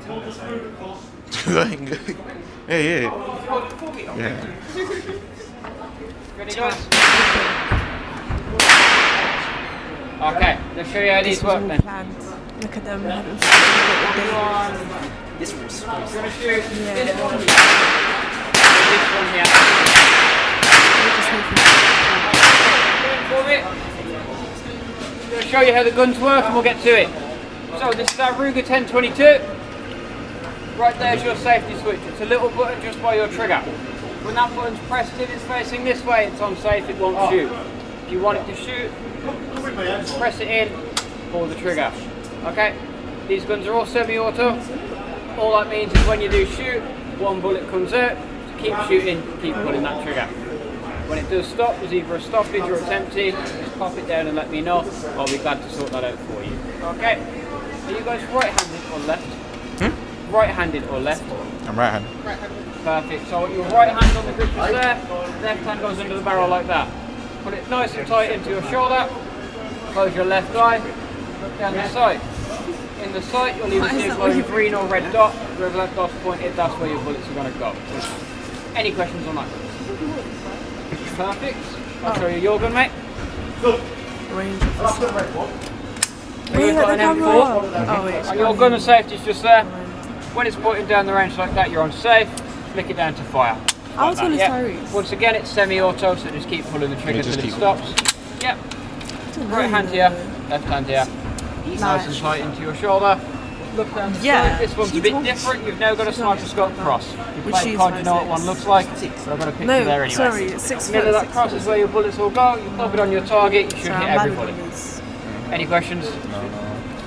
Yeah. Ready, guys? Okay, let's show you how these work then. Planned. Look at them. This one's going to shoot this one here. I'm going to show you how the guns work and we'll get to it. So this is our Ruger 1022. Right there's your safety switch. It's a little button just by your trigger. When that button's pressed in, it's facing this way, it's on safe, it won't shoot. If you want it to shoot, press it in, pull the trigger. Okay? These guns are all semi-auto. All that means is when you do shoot, one bullet comes out, so keep shooting, keep pulling that trigger. When it does stop, there's either a stoppage or it's empty, just pop it down and let me know. I'll be glad to sort that out for you. Okay? Are you guys right-handed or left? Right-handed or left? I'm right-handed. Perfect. So your right hand on the grip is there, left hand goes under the barrel like that. Put it nice and tight into your shoulder. Close your left eye. Look down the sight. In the sight, you'll either see a glowing green or red dot. Wherever that dot's pointed, that's where your bullets are going to go. Any questions on that? Perfect. I'll show you your gun, mate. Range. You've got an M4. Oh, wait. And your gun and safety is just there. When it's pointing down the range like that, you're on safe. Flick it down to fire. I was on his Tyrese. Once again, it's semi-auto, so just keep pulling the trigger until it stops. Yep. Right hand here, left hand here. Nice and tight into your shoulder. Look down the side. This one's a bit different. You've now got a sniper scope cross. You play card, you know what one looks like. So I've got a picture there anyway. Sorry, it's 6 foot. Middle of that cross is where your bullets will go. You plug it on your target, you should hit every bullet. Any questions? No.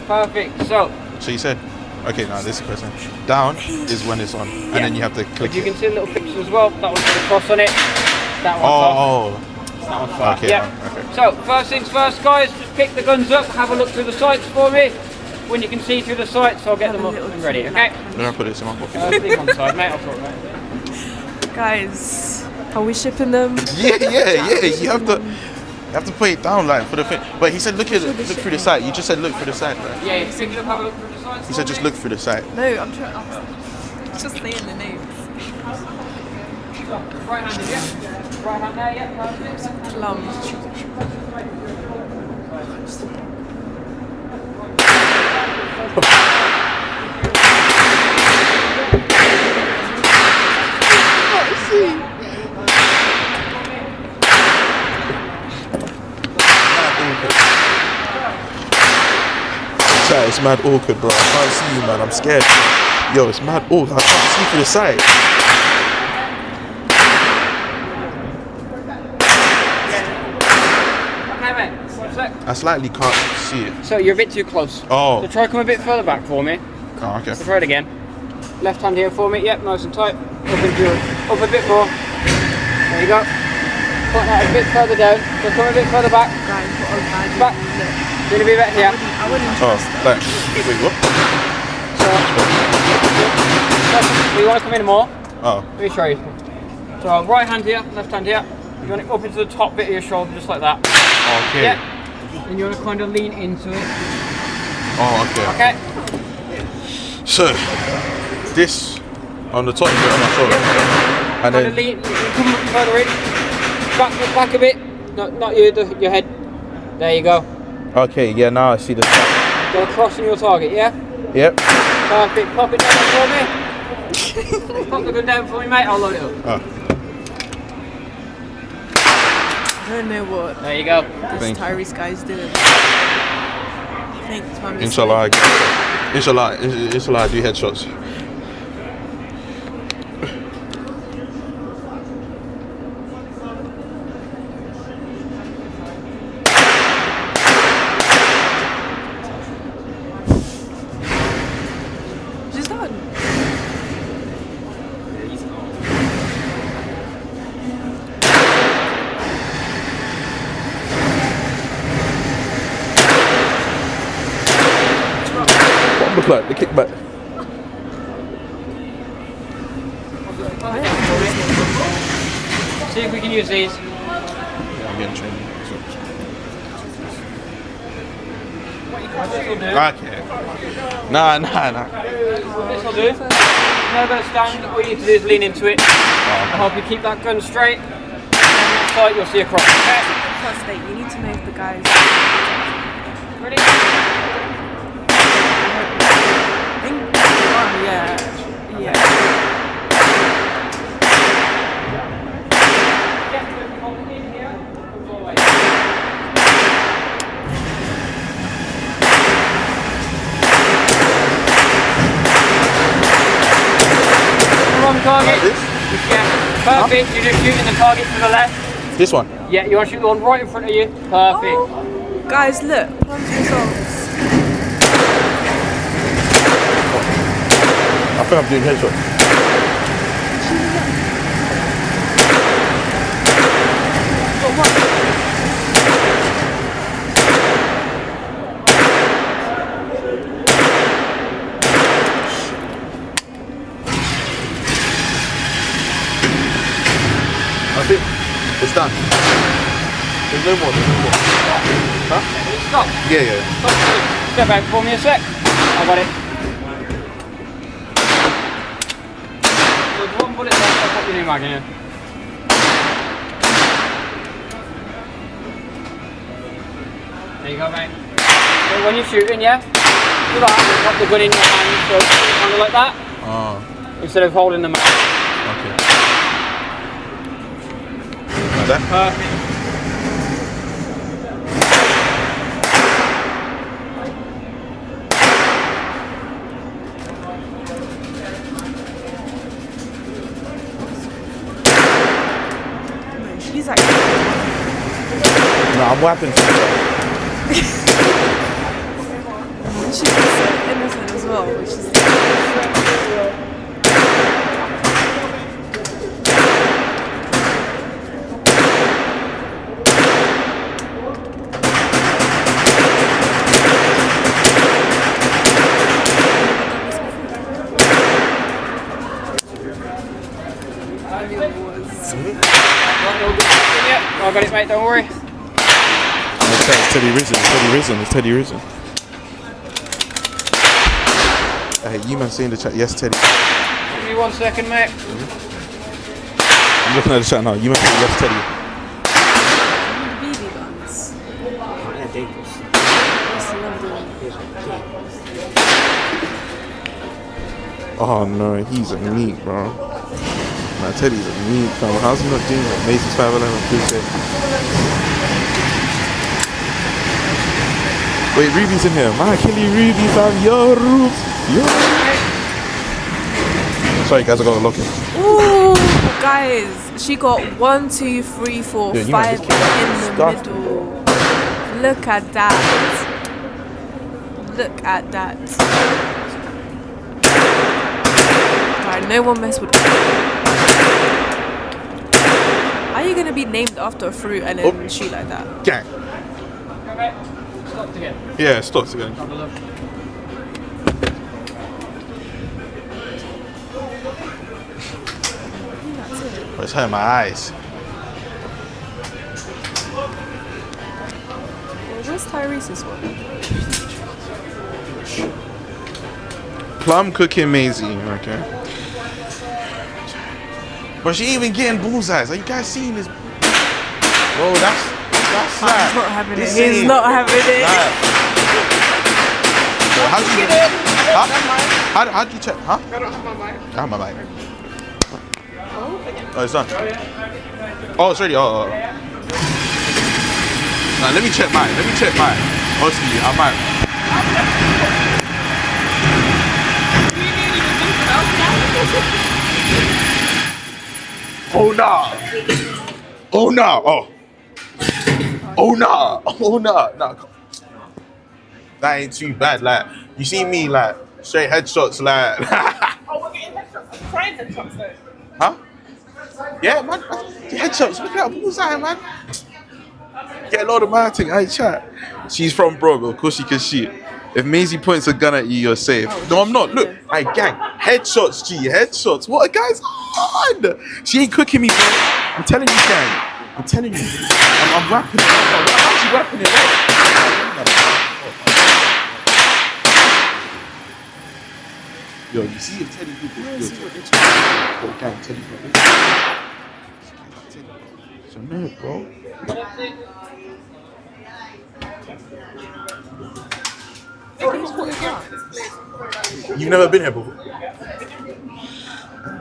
Perfect. So you said, okay, now this is the question. Down is when it's on, and then you have to click you it. can see a little picture as well. That one's got a cross on it. That one's off. That one's fire. Okay, Yeah. okay. So first things first, guys. Just pick the guns up. Have a look through the sights for me. When you can see through the sights, I'll get them up and ready. Okay. I'm gonna put this in my pocket. Leave them on the side, mate. I'll sort it out. Guys, are we shipping them? Yeah. You have to put it down like for the thing. But he said look through the sight. You just said look through the sight, right? Yeah, you pick it up, have a look through the sights. He said just look through the sight. No, I'm trying. Just saying the names. Right handed, yeah. Right hand there, yeah. Perfect. Plums. Chat, it's mad awkward, bro. I can't see you, man. I'm scared. Yo, it's mad awkward. I can't see through the sight. Okay, mate. 1 sec. I slightly can't see it. So you're a bit too close. Oh. So try come a bit further back for me. Oh, okay. So try it again. Left hand here for me. Yep, nice and tight. Up a bit more. There you go. Point that a bit further down. So come a bit further back. Back. Going to be better here. I wouldn't Oh, trust that. thanks. Wait, what? So, you want to come in more? Oh. Let me show you. So right hand here, left hand here. You want it up into the top bit of your shoulder, just like that. Okay. Yeah. And you want to kind of lean into it. Oh, okay. Okay. So, this on the top bit of my shoulder. And Kind of then, lean, come further in. Back a bit. No, not you, your head. There you go. okay, yeah, now I see the top. Go across on your target, yeah? Yep. Perfect. Pop it down for me. Pop the gun down for me, mate. I'll load it up. Oh, I don't know what There you go. this Thank you. Tyrese guy's doing. I think it's my mistake. inshallah, I do headshots. She's done. What look like the kickback? See if we can use these. Yeah, I'm getting trained. What you can do. Okay. Nah. What this will do, you're now going to stand, all you need to do is lean into it. I'll help you keep that gun straight. And on that side, you'll see a cross. Okay? First state, you need to move the guys. Ready? Yeah. Wrong target. Like this? Yeah, perfect. You're just shooting the target to the left. This one. Yeah, you want to shoot the one right in front of you. Perfect. Oh, guys, look. Plum's results. I think I'm doing headshot. But what? I think it's done. There's no more. Huh? Stop. Yeah. Stop. Step back for me a sec. I got it. There's one bullet left. I'll put your new mag in here. There you go, mate. So when you're shooting, yeah, do that. Pop the gun in your hand, so kind of like that, instead of holding the mag. Okay. Like that? Perfect. She's actually. No, I'm wiping. She's so innocent as well, which is. I got it, mate, don't worry. It's Teddy Risen. Hey, you man say in the chat, yes, Teddy. Give me 1 second, mate. I'm looking at the chat now. You man say yes, Teddy. BB guns. They're dangerous. Oh no, he's a neat, bro. Nah, Teddy's a neat, fam. How's he not doing that? Macy's 511 Tuesday. Wait, Ruby's in here. Man, kill you, Ruby, fam. Yo, Rubes. Yo. Sorry, guys, I got to lock in. Ooh, guys, she got 1, 2, 3, 4, Yeah, you 5 know, this in the stuff. middle. Look at that. Look at that. Alright, no one mess with. How are you gonna be named after a fruit and then shoot like that? Gang. Okay, stopped again. Yeah, stops again. Have a look. That's it. Oh, it's hurting my eyes. Well, where's Tyrese's one? Plum cooking Mazzey, okay. But she ain't even getting bullseyes. Are you guys seeing this? Bro, that's He's sad. not having it. This He's ain't- not having it. Nah. Bro, how'd you get it? How'd you check? Huh? I don't have my mic. I have my mic. Oh, it's done. Oh, it's ready. Oh. Now let me check mine. Honestly, I might. Oh nah. Oh nah. Oh nah. Nah. That ain't too bad. Like you see me like straight headshots. Like. Oh, we're getting headshots. Trying headshots though. Huh? Yeah, man. Headshots. Look at that bullseye, man. Get a load of my thing. I chat. She's from bro. Of course she can shoot. If Mazzey points a gun at you, you're safe. No, I'm not. Look, I gang. Headshots, G. Headshots. What a guy's on. She ain't cooking me, bro. I'm telling you, gang. I'm telling you. I'm rapping it. How's she rapping it? Yo, you see if Teddy did Where this? is he Yo, with the Teddy. chat? Yo, gang, Teddy's not this. It's a nerd, bro. He's for the class. You've never been here before?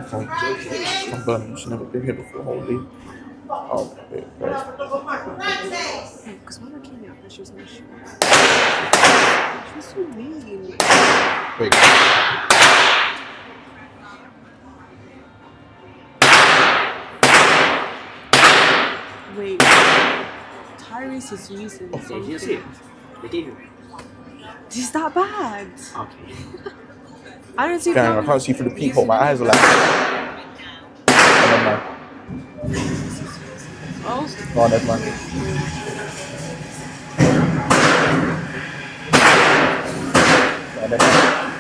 From Birmingham, she's never been here before, holy. Oh, wait, right. Because when I came here, she was in the shoes. She was so mean. Wait. Wait. Tyrese is using Did you see it? They gave him. Is that bad? Okay. I don't see. Gang, I can't see through the peephole. My eyes are like. Oh, never mind. Oh. Oh, never mind. Oh, never mind.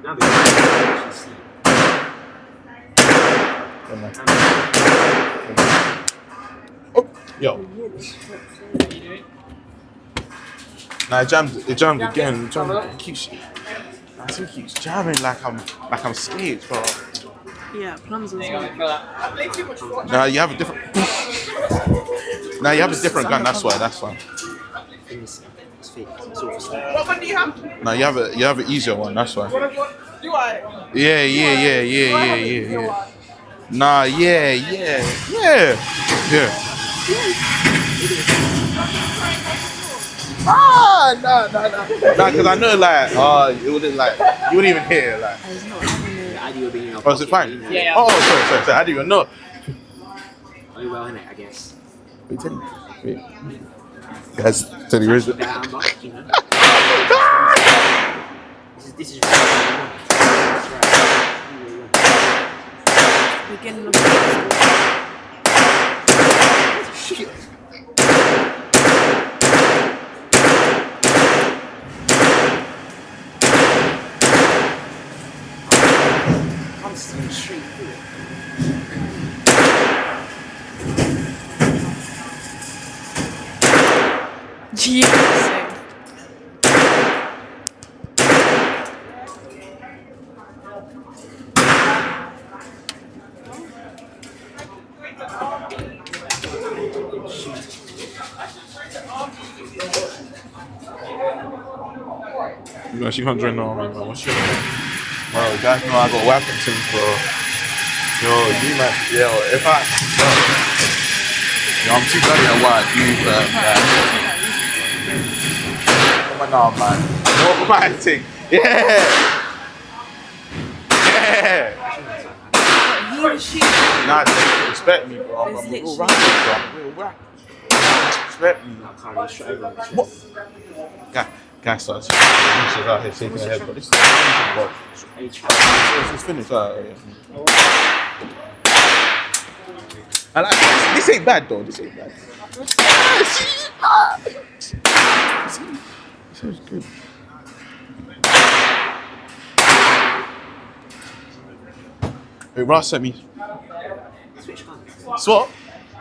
Now they actually see. Never mind. Oh, yo. Nah, it jammed again. It keeps. I think it keeps jamming like I'm scared, bro. Yeah, plums as There you go, well. feel that. Nah, you have a different. Nah, you have a different gun. That's why. That's why. It's fake. It's all for stuff. What one do you have? Nah, you have an easier one. That's why. Do I? Yeah. Nah, yeah. Nah, because I know like, it wouldn't like, you wouldn't even hear like. It's not having it. The idea of being in your Oh, is it fine? pocket, Yeah. Oh, sorry. I didn't even know. Oh, well, innit, I guess. Wait, Teddy. Wait. Guys, Teddy, where's it? That I'm not, you know. This is right. That's right. Beginning of Shit. I'm still straight through it. yeah, same. She can't drink no, man. What's your name? Bro, you guys know I got weapons things, bro. Yo, you man, if I, yo, I'm too bloody at what I do, but come on, man. What my thing? Yeah. He was shooting. Nah, respect me, bro. I'm It's a real literally- rapper, bro. I'm a real rapper. Respect me. I can't really straight over it. What? Guy starts. She's out here shaking her head, but this is amazing, bro. It's finished. I like this ain't bad though. This ain't bad. This is good. Wait, Ross sent me. Switch guns. Swap?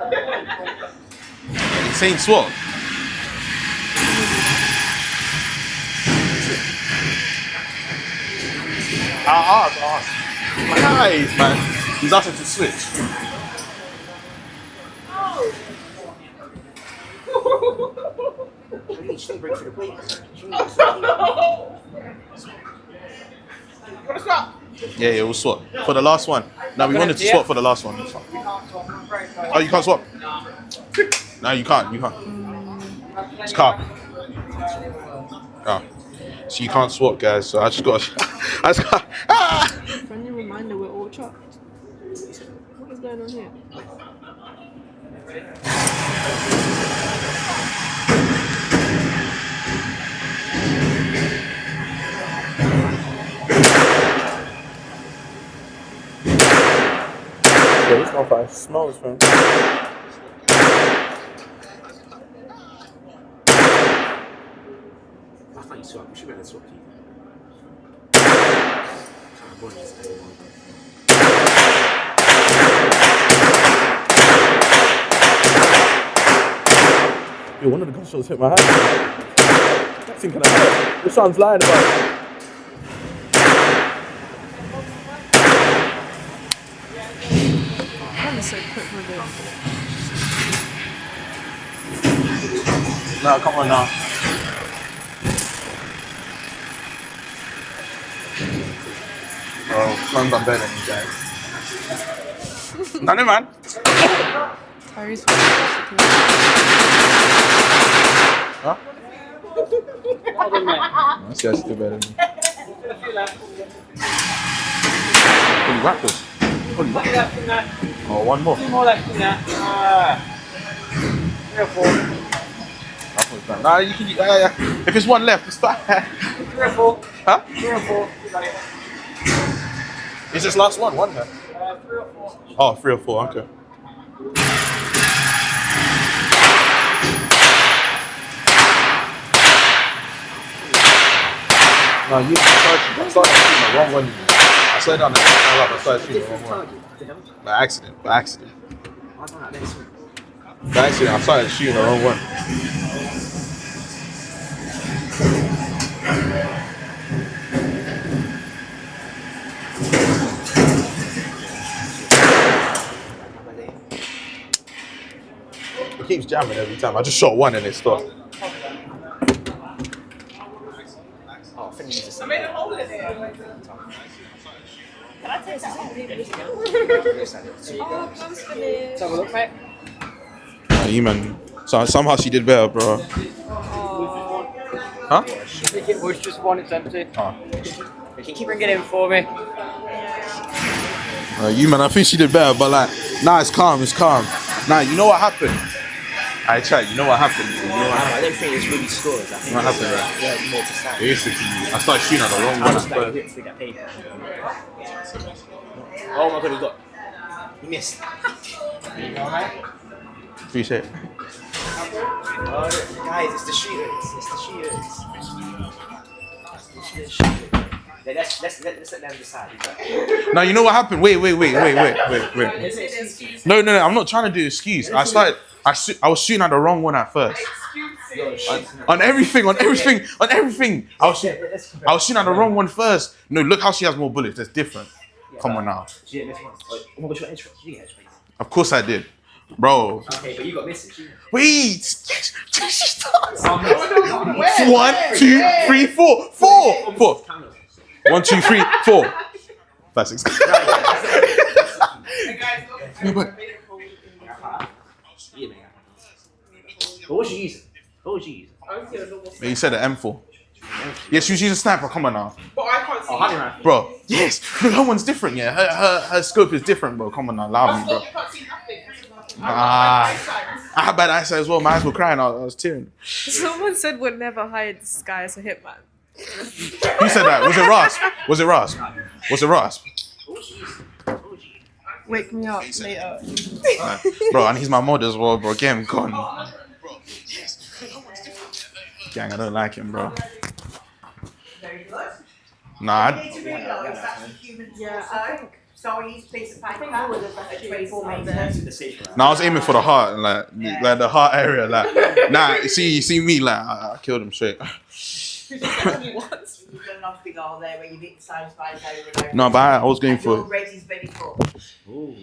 It's saying swap. I'll ask. Nice, man. He's asking to switch. She didn't break through the plate. Wanna swap? Yeah, we'll swap. For the last one. Now, we wanted to swap for the last one. Oh, you can't swap? No, you can't. It's car. Oh. So you can't swap, guys. So I just got. Friendly reminder, we're all chopped. What is going on here? Yeah, it's not fine. Smell is fine. I thought you swapped. You should better swap you. Yo, one of the gunshots hit my hand. thinking about. This one's lying about. I'm so quick with it. No, come on now. Oh, man's done better than you guys. None, man. Tyrese. Huh? Well done, mate. I see I should do better than you. Holy rappers. Holy rappers. Left in there. Oh, one more. 2 more left in there. 3 or 4. Nah, you can. If it's one left, it's fine. 3 or 4. Huh? 3 or 4. You got it. Is this last one? One there. 3 or 4. Oh, 3 or 4. Okay. No, you started shooting the wrong one. I slowed down the camera up. I started shooting the wrong one. By accident. By accident. By accident, I started shooting the wrong one. It keeps jamming every time. I just shot one and it stopped. Oh, I think you just. I made a hole in it. Can I taste something? Oh, comes for this. Let's have a look, mate. You man. So somehow she did better, bro. Huh? I think it was just one, it's empty. Oh. You can keep bringing it in for me. You man, I think she did better, but like, nah, it's calm, it's calm. Nah, you know what happened? I chat, you know what happened? You know what happened? I don't think it's really scores. I think What happened, there's, right? there's more to say. Basically, I started shooting at the wrong one. Just like to get paid. Oh my god, he missed. Appreciate it. Oh, guys, it's the shooters. It's the shooters. Let's let them decide. Now you know what happened? Wait. No, I'm not trying to do excuse. I was shooting at the wrong one at first. On everything. I was shooting at the wrong one first. No, look how she has more bullets. That's different. Come on now. Of course I did. Bro. Okay, but you got misses. Wait. She starts. 1, 2, 3, 4. 4. 1, 2, 3, 4. 5, 6. No, but What was you using? you said an M4. Yeah, she was using a sniper. Come on now. But I can't see. Oh, honey rifle. Bro, yes. Look, her one's different, yeah. Her scope is different, bro. Come on now, allow me, bro. You can't see nothing. I had bad eyesight as well. My eyes were crying. I was tearing. Someone said we'll never hire this guy as a hitman. Who said that? Was it Rasp? Wake me up later. Bro, and he's my mod as well, bro. Get him gone. Gang, I don't like him, bro. Nah, You need to realise that's a human Yeah, torso. I think. So I use a piece of paper I at think 24 there. metres. I was aiming for the heart, like the heart area, like. Nah, you see me, like I killed him straight. You've got a nice big hole there where you've hit the same space over and over. No, but I was going And your for. red is very full. You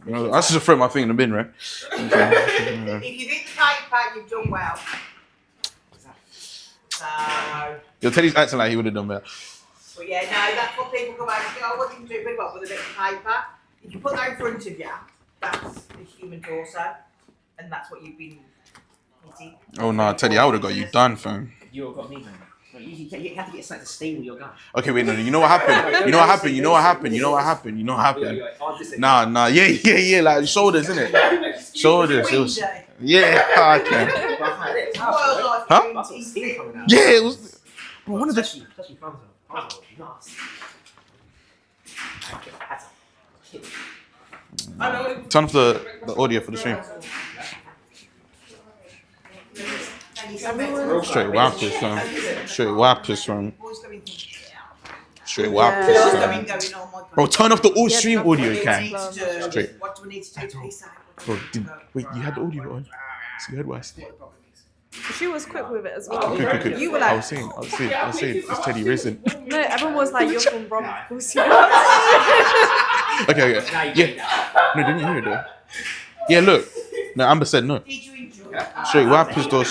know, I should just throw my thing in the bin, right? If you've hit the paper, you've done well. So, Yo, Teddy's acting like he would have done better. but yeah, no, that's what people come out and say, oh, what did you do very well with a bit of paper? If you put that in front of you, that's the human torso. And that's what you've been hitting. Oh no, Teddy, I would have got you done, fam. You got me, man. You have to get something to stay with your gun. Okay, wait, no, you know what happened? You know what happened? Nah, yeah, like shoulders, innit? Shoulders, it was, yeah, okay. Wildlife Huh? is Yeah, it was, bro, one of the, Especially thumbs up. turn off the audio for the stream. Straight whappers, fam. Straight whappers, fam. Straight whappers, fam. Bro, turn off the all stream audio, you can. Straight. What do we need to do to be safe? Bro, wait, you had the audio on? So you heard what I said? She was quick with it as well. Quick. You were I like, was saying, it's Teddy risen. no, everyone was like, you're from Brom, of course you know. Okay. Yeah. No, didn't you hear it though? Yeah, look. No, Amber said no. Did you enjoy it? Straight wipers, though.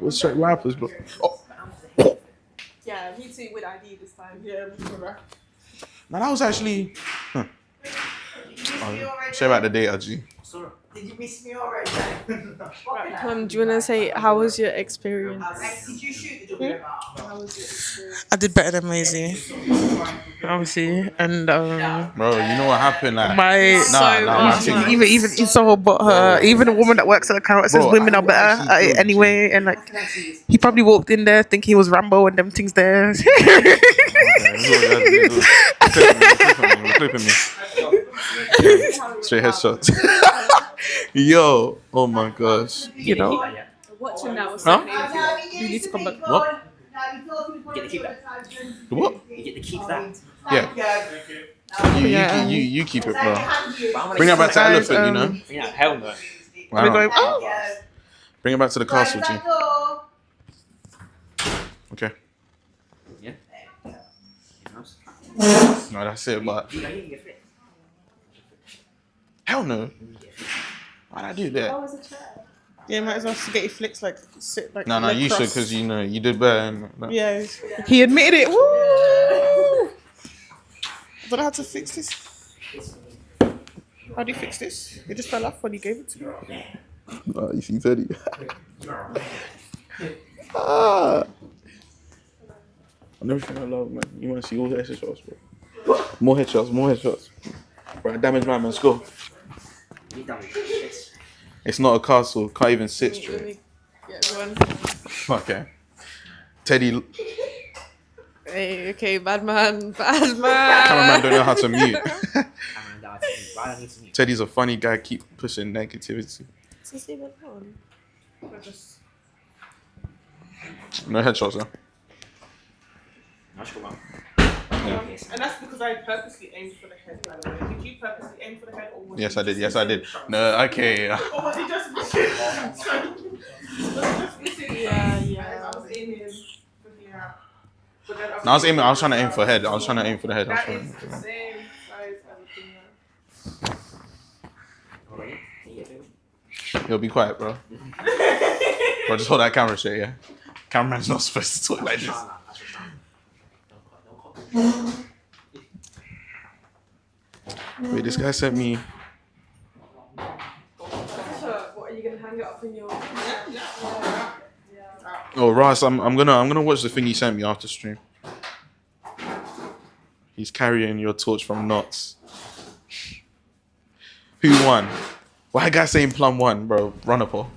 Straight wipers, bro. Oh. Yeah, me too with ID this time. Yeah, Now that was actually. Did you miss me already? Share about the data, G. Did you miss me already? do you want to say, how was your experience? Did you shoot the double bar? How was your experience? I did better than Mazzey, obviously, and Bro, you know what happened? Like, Nah, even so, but her, even the woman that works at the counter says Bro, women I are better actually at it told you. anyway, and like he probably walked in there thinking he was Rambo and them things there. Clipping me. Straight headshots. Yo, oh my gosh. You know, Watching that was Huh? You need to come back. What? Get to keep that. What? You get to keep that. Yeah. You keep it, bro. Bring it back to Guys, elephant, you know? Yeah, hell no. we're going. Bring it back to the castle, G. Okay. Yeah. No, that's it, but You can get fit. hell no. Why'd I do that? Yeah, might as well get your flicks like sit like. No, leg you should crossed. because you know you did better. And, Yeah, he admitted it. Woo! I don't know how to fix this. How do you fix this? It just fell off when you gave it to me. Oh, you see Teddy. Ah. Everything I love, man. You want to see all the headshots, bro? More headshots. Bro, I damaged my man's score. You done with this. It's not a castle. Can't even sit straight. Yeah, go on. Okay. Teddy. Hey, okay, bad man. Cameraman don't know how to mute. Why don't I need to mute? Teddy's a funny guy. Keep pushing negativity. Is this even on? No headshots, huh? Much go on. And that's because I purposely aimed for the head, by the way. Did you purposely aim for the head or was Yes, I did. Yes, I did. No, okay. Or was it just missing? Yeah. I was aiming for the but then No, I was trying to aim for head. I was trying to aim for the head. That is the same size as the finger. Alright. Yeah, baby. Yo, be quiet, bro. Bro, just hold that camera straight, yeah? Cameraman's not supposed to talk like this. Nah, that's what I'm Don't cut. Wait, this guy sent me. What, are you going to hang it up in your... Oh, Ross, I'm gonna watch the thing he sent me after stream. He's carrying your torch from Knots. Who won? Why guy saying Plum won, bro? Run up, all.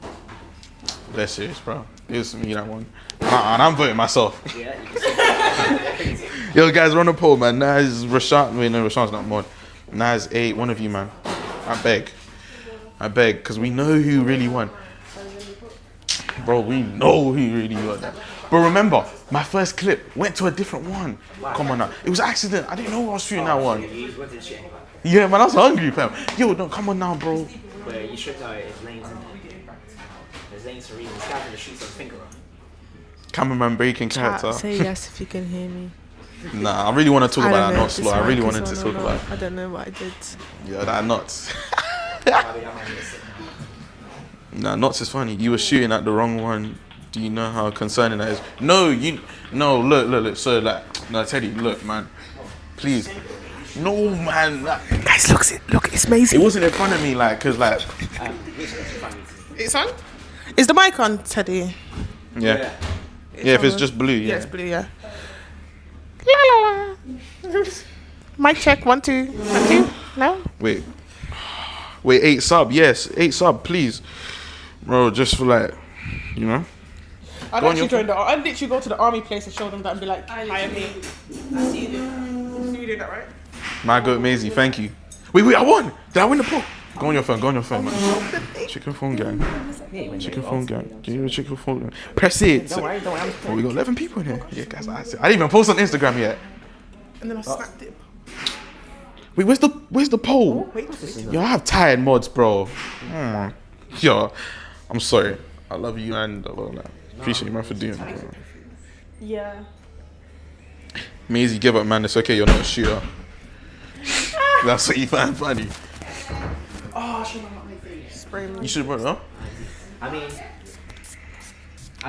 They're serious, bro. It was me that one. And I'm voting myself. Yeah, you can see. Yo, guys, run a poll, man. Naz, Rashawn. Wait, no, Rashawn's not mod. Naz, 8, one of you, man. I beg, because we know who really won. Bro, we know who really won that. But remember, my first clip went to a different one. Come on now. It was an accident. I didn't know I was shooting that one. You went to the shit anyway. Yeah, man, I was hungry, fam. Yo, no, come on now, bro. Where you should know it's lanes in there. There's lanes for reasons. This guy's gonna shoot some finger on. Cameraman breaking character. Say yes if you can hear me. Nah, I really want to talk about that know knots if law. this I really mic wanted is to on talk or not. about I don't know what I did. yeah, that knots. Maybe I'm gonna miss it. Nah, knots is funny. You were shooting at the wrong one. Do you know how concerning that is? No, look. So like, no, Teddy, look, man, please. No, man. Guys, look, it's Mazzey. It wasn't in front of me, like, cause like, It's on? Is the mic on, Teddy? yeah, if it's just blue, Yeah, yeah. it's blue, yeah. La la la. Mic check, 1, 2, 1, 2. No? Wait, 8 sub, yes, 8 sub, please, bro, just for like, you know. I'd Go on actually your join the. I'd literally go to the army place and show them that and be like, hire me. I see you do. You see me doing that, right? My goat Mazzey, thank you. Wait, I won. Did I win the poll? Go on your phone, man. Chicken phone gang. Chicken phone gang. Give me the chicken phone gang. Press it. Don't worry. Oh, we got 11 people in here. Yeah, guys, I didn't even post on Instagram yet. And then I snapped it. Wait, where's the poll? Wait, Yo, I have tired mods, bro. Yo, I'm sorry. I love you and all that. Appreciate you, man, for doing it. Bro. Yeah. Mazzey, give up, man. It's okay. You're not a shooter. That's what you find funny. Oh, I should have not my face. Spray me. You should have brought it up. I mean,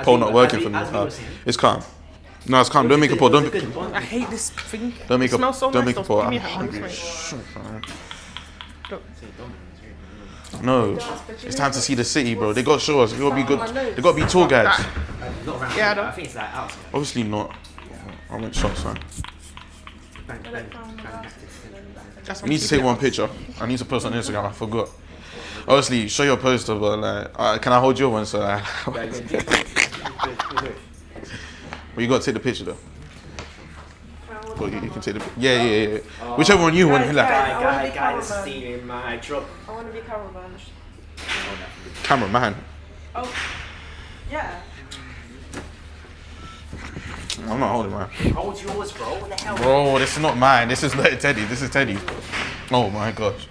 Pole not working for me. It's calm. No, it's calm. Don't make a pole. Don't I hate this thing. make It a. smells so Don't nice. make a though. pole. Give me I'm a hand, hungry. mate. Shut up, man. No, it's time to see the city, bro. They got to show us. They got to be good. They got to be tour guides. Not around. Yeah, I know. I think it's like out. Obviously not. I went shots, man. That's I need to take one picture. I need to post on Instagram. I forgot. Obviously, show your poster, but like, can I hold your one? So, but you got to take the picture though. Well, you can take the. Yeah. Whichever one you want. Like. Guy, this stealing my truck. I want to be cameraman. Cameraman. Oh. Yeah. I'm not holding mine. Hold yours, bro. What the hell? Bro, this is not mine. This is Teddy. This is Teddy. Oh my gosh.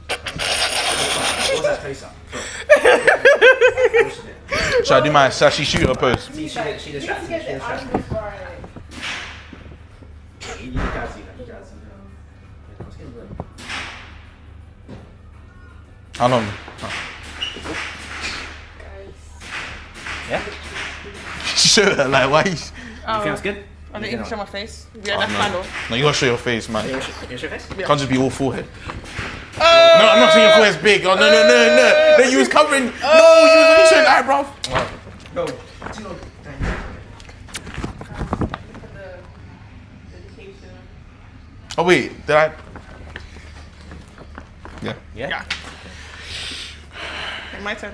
What's that face up? Should I do my sassy shooter pose? She distracted. She distracted. You guys see that. You guys see that. How long? Yeah? Show her, like, why? You think that's good? I didn't even show my face. Yeah, Oh, that's no. fine though. No, you gotta show your face, man. You want to show your face? Can't just be all forehead. No, I'm not saying your forehead's big. Oh, no. No, you was covering. No, you was only showing eyebrow. No. Oh, wait. Did I? Yeah. Yeah? Okay, my turn.